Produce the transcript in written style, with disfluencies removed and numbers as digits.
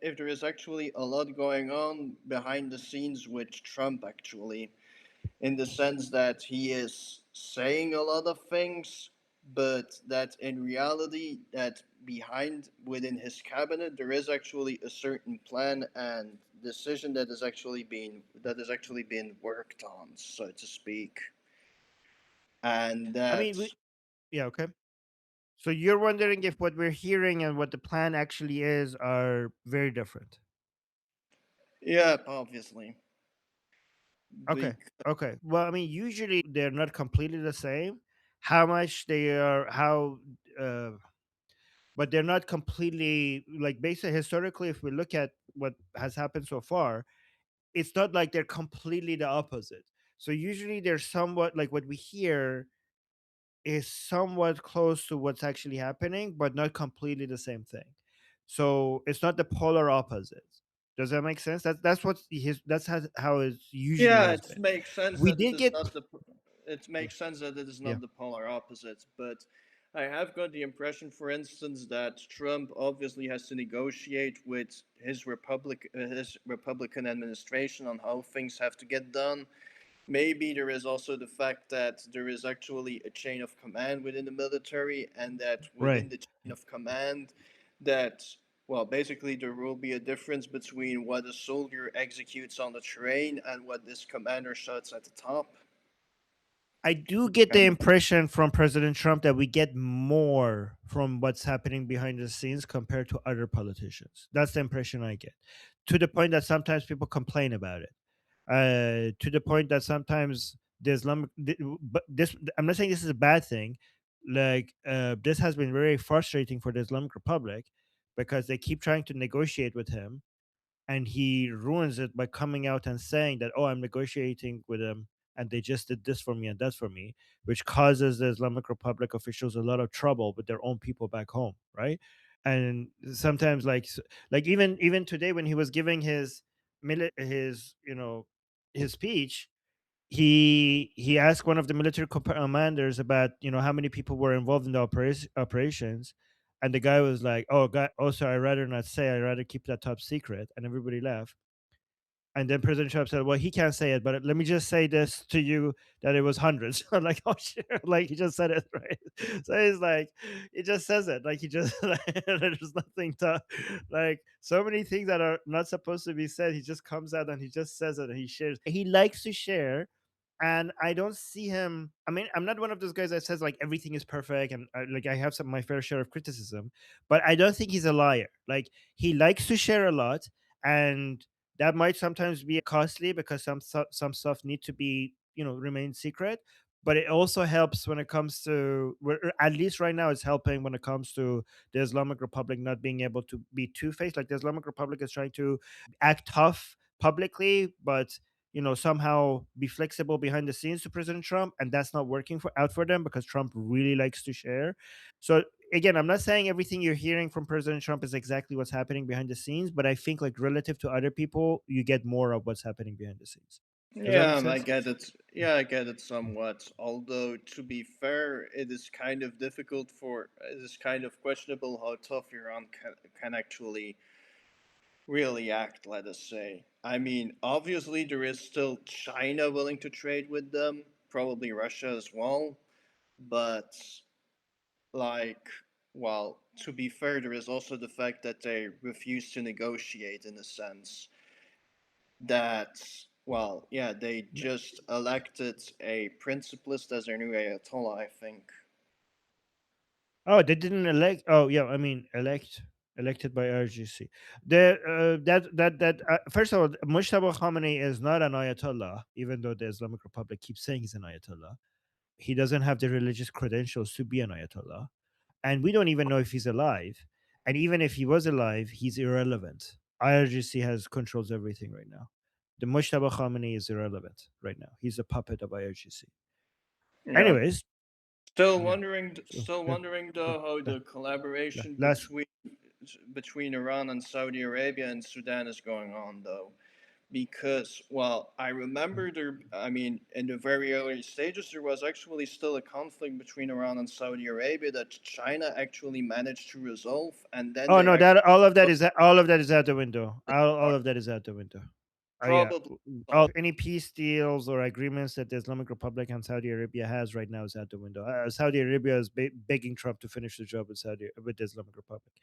if there is actually a lot going on behind the scenes with Trump, actually, in the sense that he is saying a lot of things, but that in reality, that behind within his cabinet, there is actually a certain plan and decision that is actually being worked on, so to speak, and I mean, that. yeah, okay. So you're wondering if what we're hearing and what the plan actually is are very different. Yeah, obviously. Okay. Bec- Okay. Well, I mean, usually they're not completely the same. How much they are, how, uh, but they're not completely like basically historically. If we look at what has happened so far, it's not like they're completely the opposite. So usually they're somewhat like what we hear is somewhat close to what's actually happening, but not completely the same thing. So it's not the polar opposites. Does that make sense? How it usually yeah, has it been. makes sense We that it did is get not the. It makes sense that it is yeah. not the polar opposite, but I have got the impression, for instance, that Trump obviously has to negotiate with his Republican administration on how things have to get done. Maybe there is also the fact that there is actually a chain of command within the military, and that Right. within the chain of command, that, well, basically there will be a difference between what a soldier executes on the terrain and what this commander shouts at the top. I do get the And impression from President Trump that we get more from what's happening behind the scenes compared to other politicians. That's the impression I get. To the point that sometimes people complain about it. To the point that sometimes the Islamic, but this, I'm not saying this is a bad thing. Like this has been very frustrating for the Islamic Republic because they keep trying to negotiate with him, and he ruins it by coming out and saying that, oh, I'm negotiating with them and they just did this for me and that for me, which causes the Islamic Republic officials a lot of trouble with their own people back home, right? And sometimes like even today when he was giving his his speech, he asked one of the military commanders about how many people were involved in the operations, and the guy was like, "Oh, God, also I'd rather not say. I'd rather keep that top secret." And everybody laughed. And then President Trump said, "Well, he can't say it, but let me just say this to you that it was hundreds." I'm like, "Oh shit!" Like he just said it, right? So he's like, he just says it, like he just like, there's nothing to like so many things that are not supposed to be said. He just comes out and he just says it and he shares. He likes to share, and I don't see him. I mean, I'm not one of those guys that says like everything is perfect, and like I have some my fair share of criticism, but I don't think he's a liar. Like he likes to share a lot, and that might sometimes be costly because some stuff need to be remain secret. But it also helps when it comes to at least right now it's helping when it comes to the Islamic Republic not being able to be two-faced. Like the Islamic Republic is trying to act tough publicly, but somehow be flexible behind the scenes to President Trump, and that's not working out for them because Trump really likes to share. So again, I'm not saying everything you're hearing from President Trump is exactly what's happening behind the scenes, but I think like relative to other people, you get more of what's happening behind the scenes. Does that make yeah, I sense? get it. Yeah, I get it somewhat. Although, to be fair, it is kind of questionable how tough Iran can actually really act, let us say. I mean, obviously, there is still China willing to trade with them, probably Russia as well, but, like, well, to be fair, there is also the fact that they refuse to negotiate in a sense. That, well, yeah, they just elected a principalist as their new Ayatollah, I think. Oh, they didn't elect. Oh, yeah. I mean, elected by IRGC. The first of all, Mushtaba Khamenei is not an Ayatollah, even though the Islamic Republic keeps saying he's an Ayatollah. He doesn't have the religious credentials to be an Ayatollah, and we don't even know if he's alive. And even if he was alive, he's irrelevant. IRGC has controls everything right now. The Mushtaba Khamenei is irrelevant right now. He's a puppet of IRGC. Yeah. Anyways, Still yeah. wondering, So yeah, though, how the collaboration last between Iran and Saudi Arabia and Sudan is going on, though. because, well, I remember there, I mean, in the very early stages, there was actually still a conflict between Iran and Saudi Arabia that China actually managed to resolve, and then Oh they no, actually that all of that is out the window. All of that is out the window. Yeah. probably All any peace deals or agreements that the Islamic Republic and Saudi Arabia has right now is out the window. Saudi Arabia is begging Trump to finish the job with the Islamic Republic.